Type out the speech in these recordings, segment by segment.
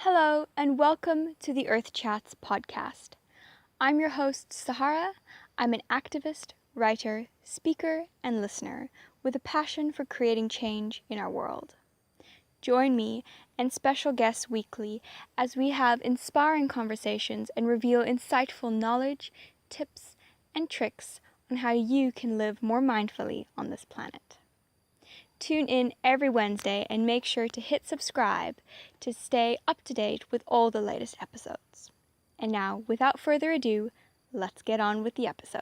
Hello, and welcome to the Earth Chats podcast. I'm your host, Sahara. I'm an activist, writer, speaker, and listener with a passion for creating change in our world. Join me and special guests weekly as we have inspiring conversations and reveal insightful knowledge, tips, and tricks on how you can live more mindfully on this planet. Tune in every Wednesday and make sure to hit subscribe to stay up to date with all the latest episodes. And now, without further ado, let's get on with the episode.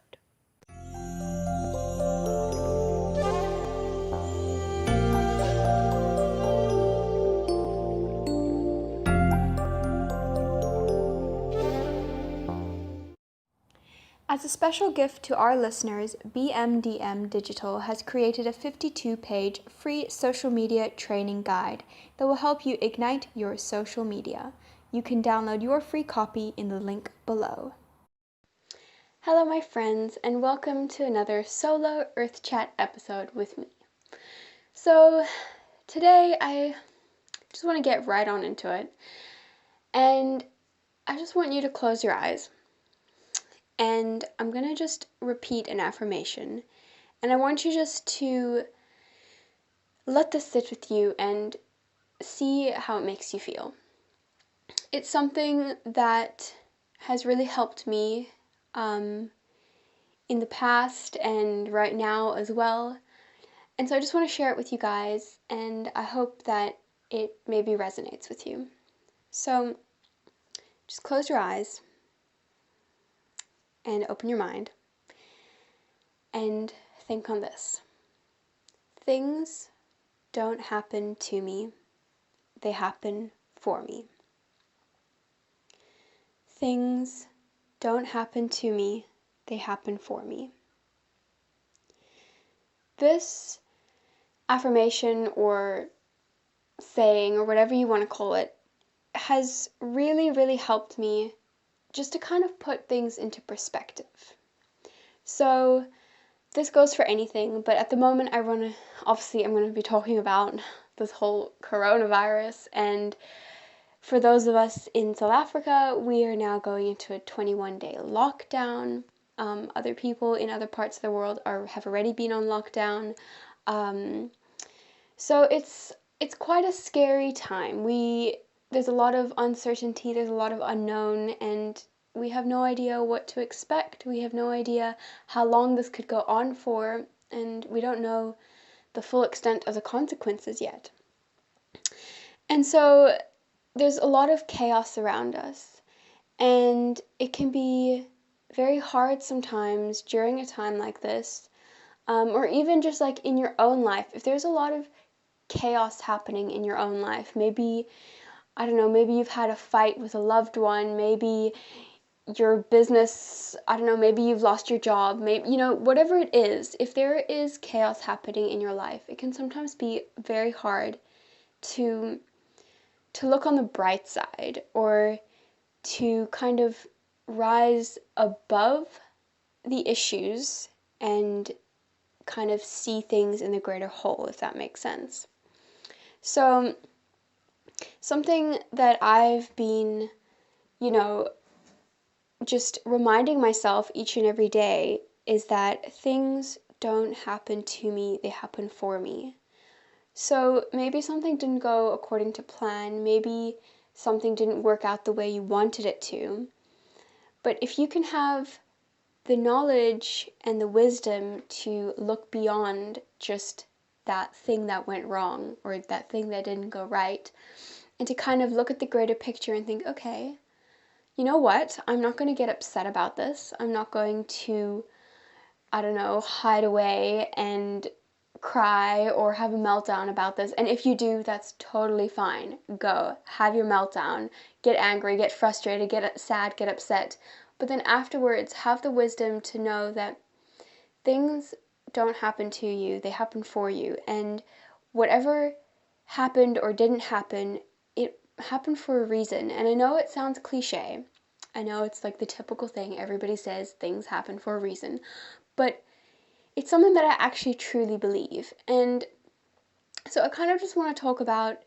As a special gift to our listeners, BMDM Digital has created a 52-page free social media training guide that will help you ignite your social media. You can download your free copy in the link below. Hello, my friends, and welcome to another solo Earth Chat episode with me. So, today I just want to get right on into it, and I just want you to close your eyes. And I'm going to just repeat an affirmation. And I want you just to let this sit with you and see how it makes you feel. It's something that has really helped me in the past and right now as well. And so I just want to share it with you guys, and I hope that it maybe resonates with you. So just close your eyes and open your mind and think on this. Things don't happen to me, they happen for me. Things don't happen to me, they happen for me. This affirmation or saying or whatever you want to call it has really helped me just to kind of put things into perspective. So this goes for anything, but at the moment I'm going to be talking about this whole coronavirus, and for those of us in South Africa, we are now going into a 21-day lockdown. Other people in other parts of the world have already been on lockdown. So it's quite a scary time. There's a lot of uncertainty, there's a lot of unknown, and we have no idea what to expect. We have no idea how long this could go on for, and we don't know the full extent of the consequences yet. And so there's a lot of chaos around us, and it can be very hard sometimes during a time like this, or even just like in your own life. If there's a lot of chaos happening in your own life, maybe you've had a fight with a loved one, maybe your business, maybe you've lost your job, maybe, whatever it is, if there is chaos happening in your life, it can sometimes be very hard to look on the bright side, or to kind of rise above the issues and kind of see things in the greater whole, if that makes sense. So something that I've been, just reminding myself each and every day is that things don't happen to me, they happen for me. So maybe something didn't go according to plan, maybe something didn't work out the way you wanted it to, but if you can have the knowledge and the wisdom to look beyond just that thing that went wrong or that thing that didn't go right, and to kind of look at the greater picture and think, okay, you know what? I'm not going to get upset about this. I'm not going to, hide away and cry or have a meltdown about this. And if you do, that's totally fine. Go, have your meltdown, get angry, get frustrated, get sad, get upset. But then afterwards, have the wisdom to know that things don't happen to you, they happen for you. And whatever happened or didn't happen, it happened for a reason. And I know it sounds cliche. I know it's like the typical thing everybody says, things happen for a reason. But it's something that I actually truly believe. And so I kind of just want to talk about,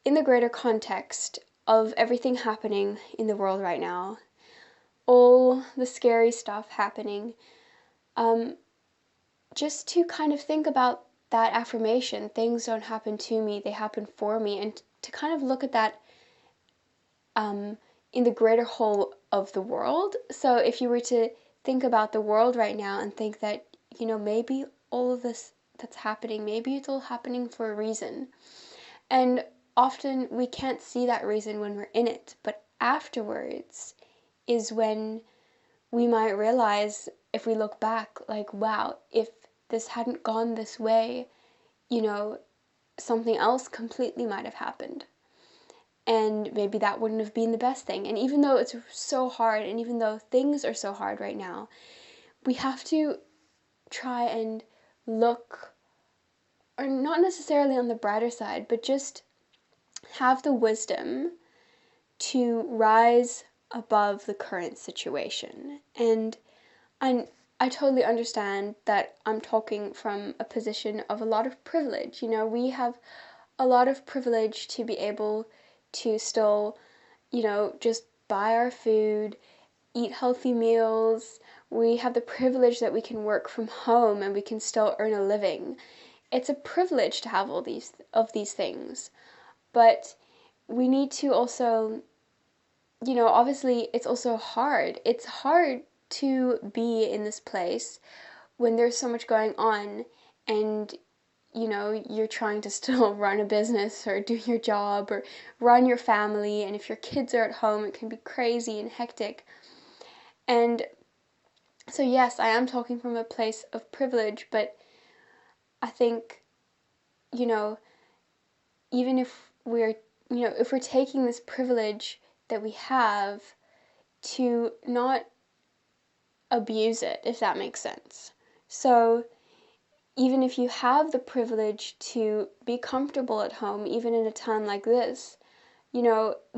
in the greater context, of everything happening in the world right now, all the scary stuff happening, just to kind of think about that affirmation, things don't happen to me, they happen for me, and to kind of look at that in the greater whole of the world. So if you were to think about the world right now and think that, maybe all of this that's happening, maybe it's all happening for a reason. And often we can't see that reason when we're in it, but afterwards is when we might realize, if we look back, like, wow, if this hadn't gone this way, something else completely might have happened. And maybe that wouldn't have been the best thing. And even though it's so hard, and even though things are so hard right now, we have to try and look, or not necessarily on the brighter side, but just have the wisdom to rise above the current situation. And I totally understand that I'm talking from a position of a lot of privilege. We have a lot of privilege to be able to still, just buy our food, eat healthy meals. We have the privilege that we can work from home and we can still earn a living. It's a privilege to have all these things. But we need to also, obviously it's also hard. It's hard to be in this place when there's so much going on, and you're trying to still run a business or do your job or run your family, and if your kids are at home, it can be crazy and hectic. And so yes, I am talking from a place of privilege, but I think, even if we're taking this privilege that we have, to not abuse it, if that makes sense. So even if you have the privilege to be comfortable at home, even in a time like this,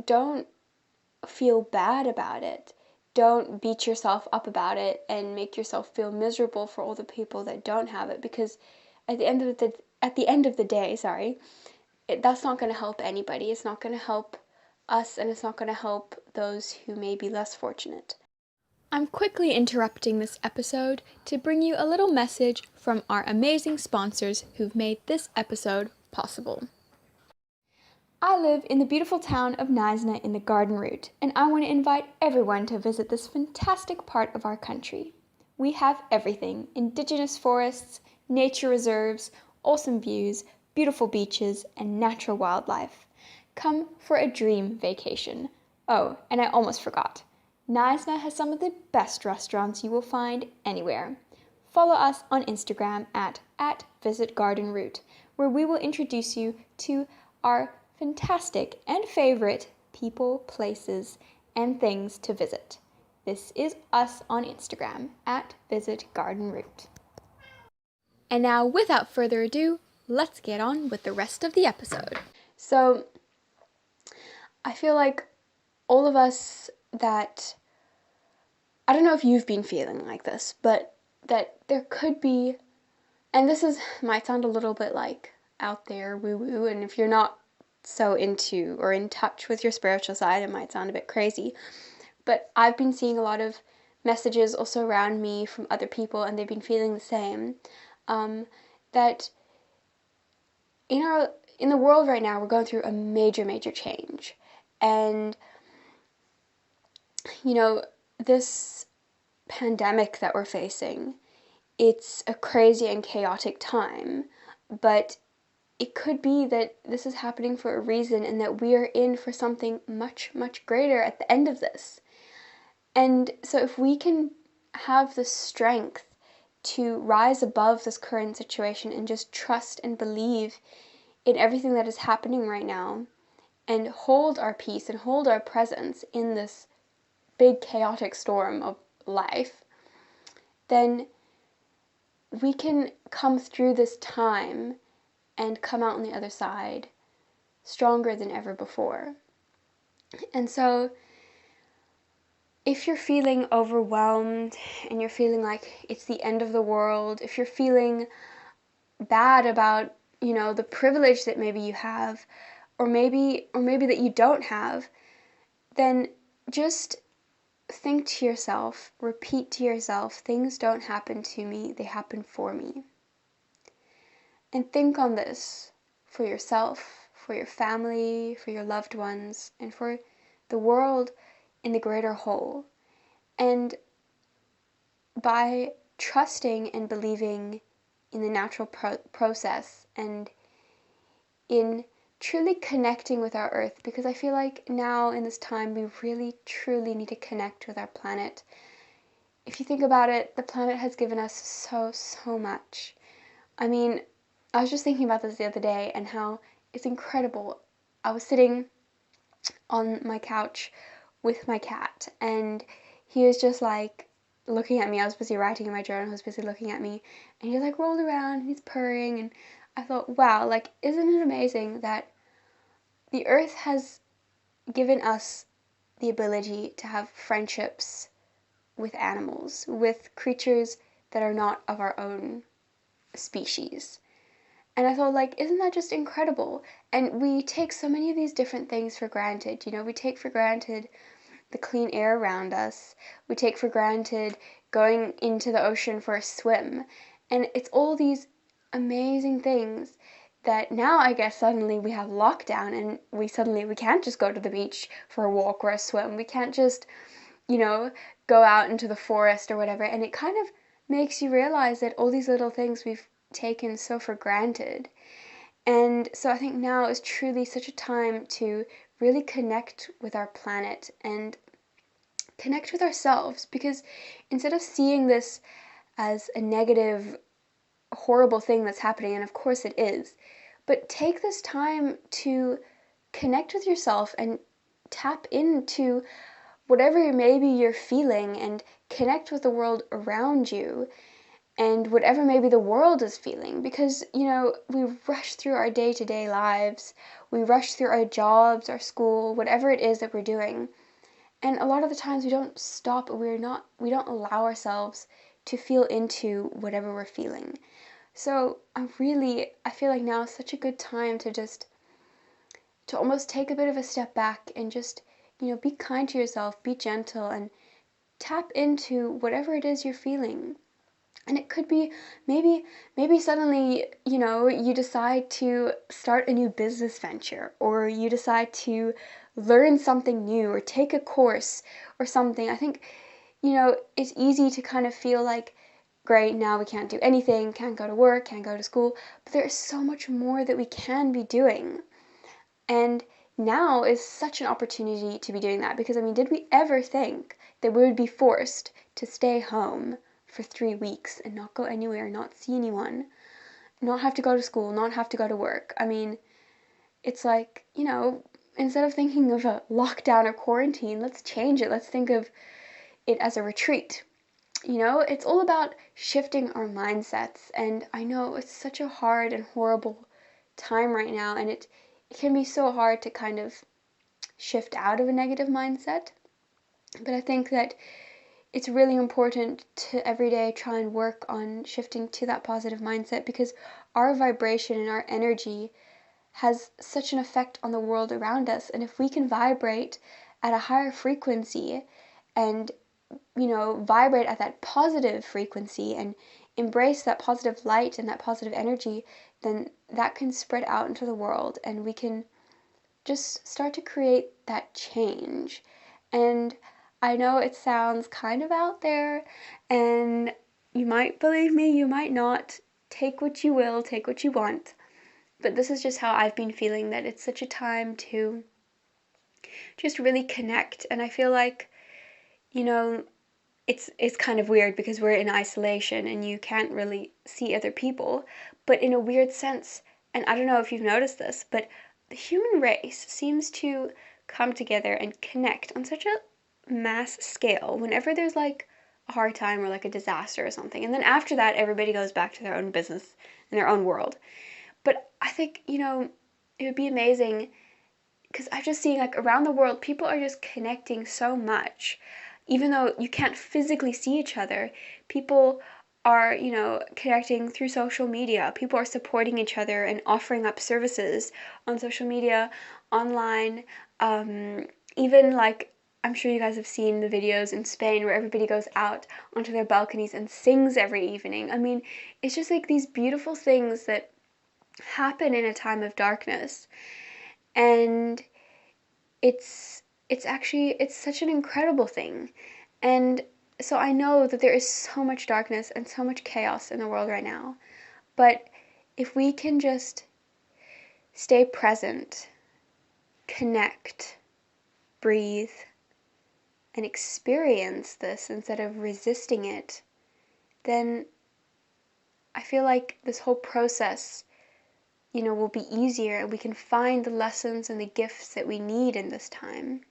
don't feel bad about it. Don't beat yourself up about it and make yourself feel miserable for all the people that don't have it, because at the end of the day, that's not going to help anybody. It's not going to help us, and it's not going to help those who may be less fortunate. I'm quickly interrupting this episode to bring you a little message from our amazing sponsors who've made this episode possible. I live in the beautiful town of Neisner in the Garden Route, and I want to invite everyone to visit this fantastic part of our country. We have everything: indigenous forests, nature reserves, awesome views, beautiful beaches, and natural wildlife. Come for a dream vacation. Oh, and I almost forgot. Neisner has some of the best restaurants you will find anywhere. Follow us on Instagram at visitgardenroute, where we will introduce you to our fantastic and favorite people, places, and things to visit. This is us on Instagram at visitgardenroute. And now, without further ado, let's get on with the rest of the episode. So, I feel like all of us that, I don't know if you've been feeling like this, but that there could be, and might sound a little bit like out there, woo-woo, and if you're not so into or in touch with your spiritual side, it might sound a bit crazy, but I've been seeing a lot of messages also around me from other people, and they've been feeling the same, that in the world right now, we're going through a major change. And this pandemic that we're facing, it's a crazy and chaotic time, but it could be that this is happening for a reason, and that we are in for something much greater at the end of this. And so if we can have the strength to rise above this current situation and just trust and believe in everything that is happening right now, and hold our peace and hold our presence in this big chaotic storm of life, then we can come through this time and come out on the other side stronger than ever before. And so if you're feeling overwhelmed and you're feeling like it's the end of the world, if you're feeling bad about, the privilege that maybe you have, or maybe that you don't have, then just think to yourself, repeat to yourself, things don't happen to me, they happen for me. And think on this for yourself, for your family, for your loved ones, and for the world in the greater whole. And by trusting and believing in the natural process and in truly connecting with our earth, because I feel like now in this time we really truly need to connect with our planet. If you think about it, the planet has given us so much. I mean, I was just thinking about this the other day and how it's incredible. I was sitting on my couch with my cat and he was just like looking at me. I was busy writing in my journal, he was busy looking at me, and he like rolled around and he's purring, and I thought, wow, like, isn't it amazing that the earth has given us the ability to have friendships with animals, with creatures that are not of our own species. And I thought, like, isn't that just incredible? And we take so many of these different things for granted. You know, we take for granted the clean air around us. We take for granted going into the ocean for a swim. And it's all these amazing things that now I guess suddenly we have lockdown and we can't just go to the beach for a walk or a swim. We can't just, go out into the forest or whatever. And it kind of makes you realize that all these little things we've taken so for granted. And so I think now is truly such a time to really connect with our planet and connect with ourselves, because instead of seeing this as a negative, horrible thing that's happening, and of course it is, but take this time to connect with yourself and tap into whatever maybe you're feeling and connect with the world around you and whatever maybe the world is feeling. Because, we rush through our day-to-day lives, we rush through our jobs, our school, whatever it is that we're doing. And a lot of the times we don't stop, we don't allow ourselves to feel into whatever we're feeling. So I feel like now is such a good time to almost take a bit of a step back and just, be kind to yourself, be gentle, and tap into whatever it is you're feeling. And it could be maybe suddenly, you decide to start a new business venture, or you decide to learn something new or take a course or something. I think, it's easy to kind of feel like, great, now we can't do anything, can't go to work, can't go to school, but there is so much more that we can be doing. And now is such an opportunity to be doing that, because did we ever think that we would be forced to stay home for 3 weeks and not go anywhere, not see anyone, not have to go to school, not have to go to work? It's like, instead of thinking of a lockdown or quarantine, let's change it. Let's think of it as a retreat. It's all about shifting our mindsets. And I know it's such a hard and horrible time right now, and it can be so hard to kind of shift out of a negative mindset. But I think that it's really important to every day try and work on shifting to that positive mindset, because our vibration and our energy has such an effect on the world around us. And if we can vibrate at a higher frequency and, vibrate at that positive frequency and embrace that positive light and that positive energy, then that can spread out into the world and we can just start to create that change. And I know it sounds kind of out there, and you might believe me, you might not. Take what you will, take what you want. But this is just how I've been feeling, that it's such a time to just really connect. And I feel like, it's kind of weird because we're in isolation and you can't really see other people. But in a weird sense, and I don't know if you've noticed this, but the human race seems to come together and connect on such a mass scale whenever there's like a hard time or like a disaster or something. And then after that, everybody goes back to their own business in their own world. But I think, it would be amazing, because I've just seen like around the world, people are just connecting so much. Even though you can't physically see each other, people are, connecting through social media. People are supporting each other and offering up services on social media, online. Even like, I'm sure you guys have seen the videos in Spain where everybody goes out onto their balconies and sings every evening. I mean, it's just like these beautiful things that happen in a time of darkness. And it's such an incredible thing. And so I know that there is so much darkness and so much chaos in the world right now. But if we can just stay present, connect, breathe, and experience this instead of resisting it, then I feel like this whole process, will be easier, and we can find the lessons and the gifts that we need in this time.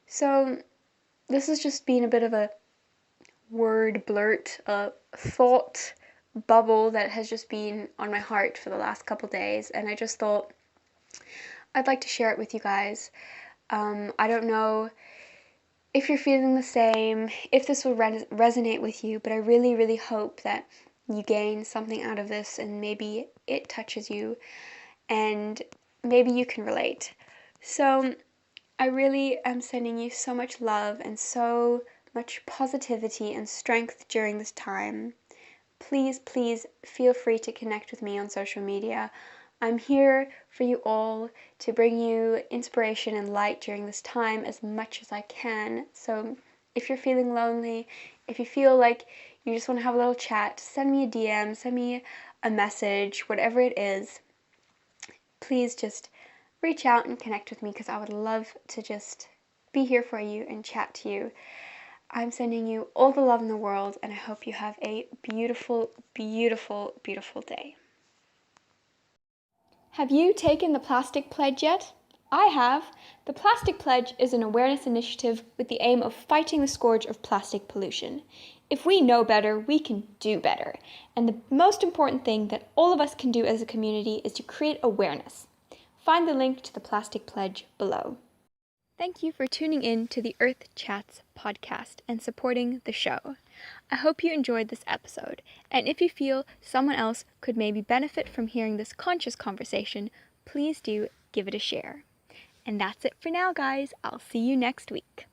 So this has just been a bit of a word blurt, a thought bubble that has just been on my heart for the last couple days, and I just thought I'd like to share it with you guys. I don't know if you're feeling the same, if this will resonate with you, but I really, really hope that you gain something out of this, and maybe it touches you, and maybe you can relate. So I really am sending you so much love and so much positivity and strength during this time. Please, please feel free to connect with me on social media. I'm here for you all to bring you inspiration and light during this time as much as I can. So if you're feeling lonely, if you feel like you just want to have a little chat, send me a DM, send me a message, whatever it is. Please just reach out and connect with me, because I would love to just be here for you and chat to you. I'm sending you all the love in the world, and I hope you have a beautiful, beautiful, beautiful day. Have you taken the Plastic Pledge yet? I have. The Plastic Pledge is an awareness initiative with the aim of fighting the scourge of plastic pollution. If we know better, we can do better. And the most important thing that all of us can do as a community is to create awareness. Find the link to the Plastic Pledge below. Thank you for tuning in to the Earth Chats podcast and supporting the show. I hope you enjoyed this episode, and if you feel someone else could maybe benefit from hearing this conscious conversation, please do give it a share. And that's it for now, guys. I'll see you next week.